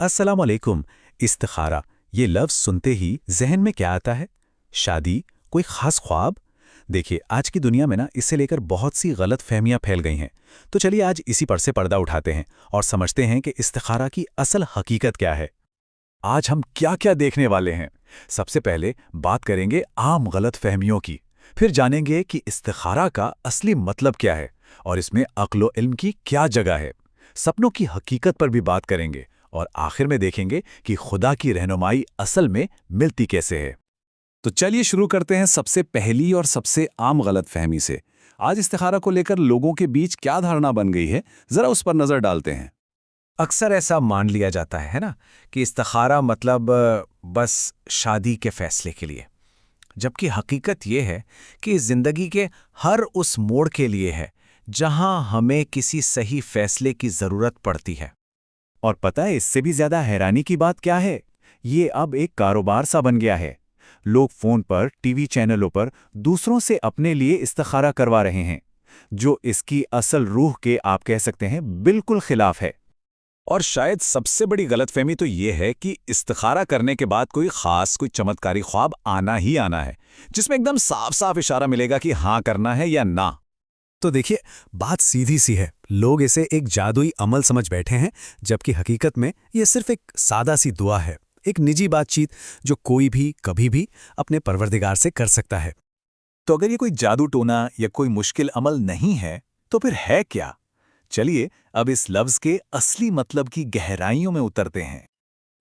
अस्सलाम वालेकुम। इस्तिखारा ये लफ्ज़ सुनते ही जहन में क्या आता है? शादी? कोई ख़ास ख्वाब? देखिए, आज की दुनिया में ना इसे लेकर बहुत सी गलत फहमियाँ फैल गई हैं। तो चलिए आज इसी पर से पर्दा उठाते हैं और समझते हैं कि इस्तिखारा की असल हकीकत क्या है। आज हम क्या क्या देखने वाले हैं? सबसे पहले बात करेंगे आम गलत फहमियों की। फिर जानेंगे कि इस्तिखारा का असली मतलब क्या है और इसमें अक्ल व इल्म की क्या जगह है। सपनों की हकीकत पर भी बात करेंगे और आखिर में देखेंगे कि खुदा की रहनुमाई असल में मिलती कैसे है। तो चलिए शुरू करते हैं सबसे पहली और सबसे आम गलत फहमी से। आज इस्तिखारा को लेकर लोगों के बीच क्या धारणा बन गई है, जरा उस पर नजर डालते हैं। अक्सर ऐसा मान लिया जाता है ना, कि इस्तिखारा मतलब बस शादी के फैसले के लिए, जबकि हकीकत ये है कि ज़िंदगी के हर उस मोड़ के लिए है जहां हमें किसी सही फैसले की ज़रूरत पड़ती है। और पता है इससे भी ज्यादा हैरानी की बात क्या है? ये अब एक कारोबार सा बन गया है। लोग फोन पर, टीवी चैनलों पर दूसरों से अपने लिए इस्तिखारा करवा रहे हैं, जो इसकी असल रूह के आप कह सकते हैं बिल्कुल खिलाफ है। और शायद सबसे बड़ी गलतफहमी तो ये है कि इस्तिखारा करने के बाद कोई चमत्कारी ख्वाब आना ही आना है, जिसमें एकदम साफ साफ इशारा मिलेगा कि हाँ करना है या ना। तो देखिए, बात सीधी सी है। लोग इसे एक जादुई अमल समझ बैठे हैं, जबकि हकीकत में यह सिर्फ एक सादा सी दुआ है, एक निजी बातचीत जो कोई भी कभी भी अपने परवरदिगार से कर सकता है। तो अगर ये कोई जादू टोना या कोई मुश्किल अमल नहीं है, तो फिर है क्या? चलिए अब इस लफ्ज के असली मतलब की गहराइयों में उतरते हैं।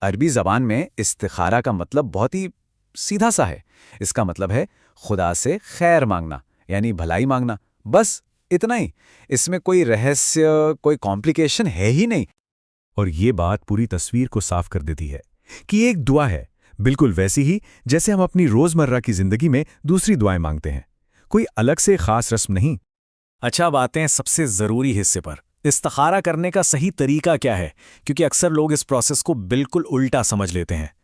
अरबी जबान में इस्तिखारा का मतलब बहुत ही सीधा सा है। इसका मतलब है खुदा से खैर मांगना, यानी भलाई मांगना। बस इतना ही। इसमें कोई रहस्य, कोई कॉम्प्लिकेशन है ही नहीं। और ये बात पूरी तस्वीर को साफ कर देती है कि ये एक दुआ है, बिल्कुल वैसी ही जैसे हम अपनी रोजमर्रा की जिंदगी में दूसरी दुआएं मांगते हैं। कोई अलग से खास रस्म नहीं। अच्छा, अब आते हैं सबसे जरूरी हिस्से पर। इस्तिखारा करने का सही तरीका क्या है, क्योंकि अक्सर लोग इस प्रोसेस को बिल्कुल उल्टा समझ लेते हैं।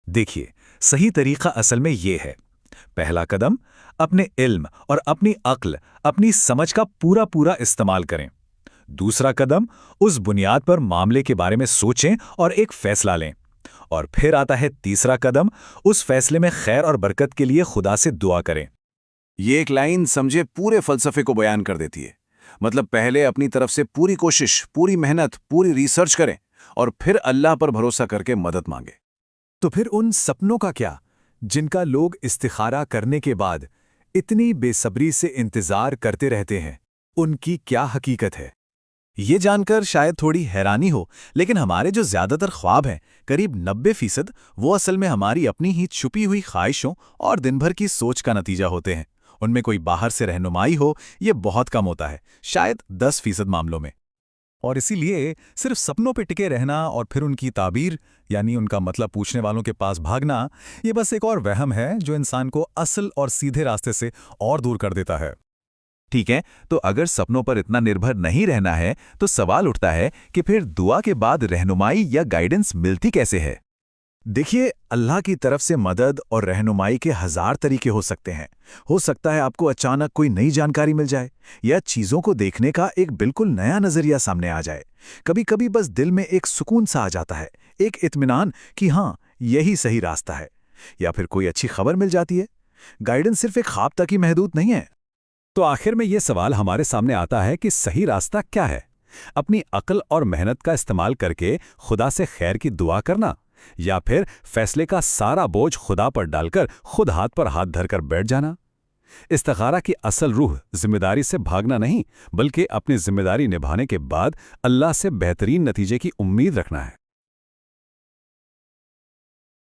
देखिए, सही तरीका असल में ये है। पहला कदम, अपने इल्म और अपनी अक्ल, अपनी समझ का पूरा पूरा इस्तेमाल करें। दूसरा कदम, उस बुनियाद पर मामले के बारे में सोचें और एक फैसला लें। और फिर आता है तीसरा कदम, उस फैसले में खैर और बरकत के लिए खुदा से दुआ करें। ये एक लाइन समझे पूरे फलसफे को बयान कर देती है। मतलब पहले अपनी तरफ से पूरी कोशिश, पूरी मेहनत, पूरी रिसर्च करें और फिर अल्लाह पर भरोसा करके मदद मांगे। तो फिर उन सपनों का क्या, जिनका लोग इस्तिखारा करने के बाद इतनी बेसब्री से इंतजार करते रहते हैं? उनकी क्या हकीकत है? ये जानकर शायद थोड़ी हैरानी हो, लेकिन हमारे जो ज्यादातर ख्वाब हैं, करीब 90%, वो असल में हमारी अपनी ही छुपी हुई ख्वाहिशों और दिन भर की सोच का नतीजा होते हैं। उनमें कोई बाहर से रहनुमाई हो, ये बहुत कम होता है, शायद 10% मामलों में। और इसीलिए सिर्फ सपनों पे टिके रहना और फिर उनकी ताबीर, यानी उनका मतलब पूछने वालों के पास भागना, ये बस एक और वहम है जो इंसान को असल और सीधे रास्ते से और दूर कर देता है। ठीक है, तो अगर सपनों पर इतना निर्भर नहीं रहना है, तो सवाल उठता है कि फिर दुआ के बाद रहनुमाई या गाइडेंस मिलती कैसे है? देखिए, अल्लाह की तरफ से मदद और रहनुमाई के हजार तरीके हो सकते हैं। हो सकता है आपको अचानक कोई नई जानकारी मिल जाए या चीजों को देखने का एक बिल्कुल नया नजरिया सामने आ जाए। कभी कभी बस दिल में एक सुकून सा आ जाता है, एक इत्मीनान कि हाँ, यही सही रास्ता है। या फिर कोई अच्छी खबर मिल जाती है। गाइडेंस सिर्फ एक ख्वाब तक ही महदूद नहीं है। तो आखिर में ये सवाल हमारे सामने आता है कि सही रास्ता क्या है? अपनी अक्ल और मेहनत का इस्तेमाल करके खुदा से खैर की दुआ करना, या फिर फैसले का सारा बोझ खुदा पर डालकर खुद हाथ पर हाथ धरकर बैठ जाना? इस्तिखारा की असल रूह जिम्मेदारी से भागना नहीं, बल्कि अपनी जिम्मेदारी निभाने के बाद अल्लाह से बेहतरीन नतीजे की उम्मीद रखना है।